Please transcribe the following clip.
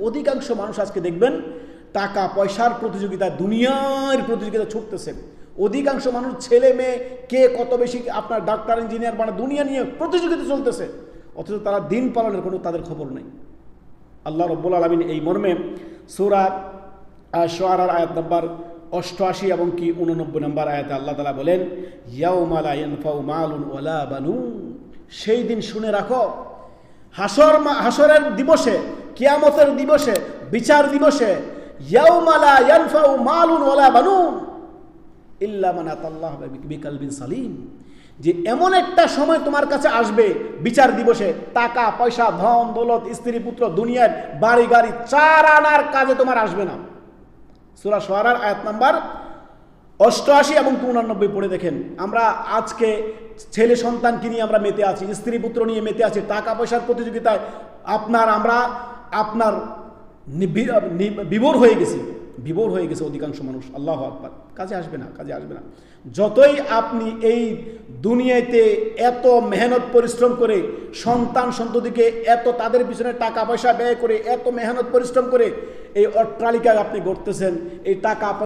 অধিকাংশ মানুষ আজকে দেখবেন টাকা পয়সার প্রতিযোগিতা, দুনিয়ার প্রতিযোগিতা ছুটতেছে। অধিকাংশ মানুষ ছেলে মেয়ে কে কত বেশি আপনার ডাক্তার ইঞ্জিনিয়ার বানা দুনিয়া নিয়ে প্রতিযোগিতা চলতেছে, অথচ তারা দিন পালনের কোনো তাদের খবর নেই। আল্লাহ রাব্বুল আলামিন এই মর্মে সূরা শুআরার আয়াত নম্বর 88 এবং কি 89 নম্বর আয়াতে আল্লাহ তাআলা বলেন, ইয়াউমা লা ইয়ানফাউ মালুন ওয়ালা বানুন, সেই দিন শুনে রাখো, হাসরের দিবসে, কিয়ামতের দিবসে, বিচার দিবসে, ইয়াউমা লা ইয়ানফাউ মালুন ওয়ালা বানুন ইল্লা মান আতাল্লাহ বিকালবিন সালিম, যে এমন একটা সময় তোমার কাছে আসবে বিচার দিবসে, টাকা পয়সা ধন দৌলত স্ত্রী পুত্র দুনিয়ার বাড়ি গাড়ি 4 আনার কাজে তোমার আসবে না। সূরা শুআরার আয়াত নাম্বার 88 এবং 89 পড়ে দেখেন। আমরা আজকে ছেলে সন্তানকে নিয়ে আমরা মেতে আছি, স্ত্রী পুত্র নিয়ে মেতে আছি, টাকা পয়সার প্রতিযোগিতায় আপনার বিভোর হয়ে গেছে অধিকাংশ মানুষ। আল্লাহু আকবার। কাজে আসবে না। যতই আপনি এই দুনিয়াতে এত মেহনত পরিশ্রম করে সন্তান সন্ততিকে এত তাদের পিছনে টাকা পয়সা ব্যয় করে এত মেহনত পরিশ্রম করে এই অট্টালিকা আপনি গড়তেছেন, এই টাকা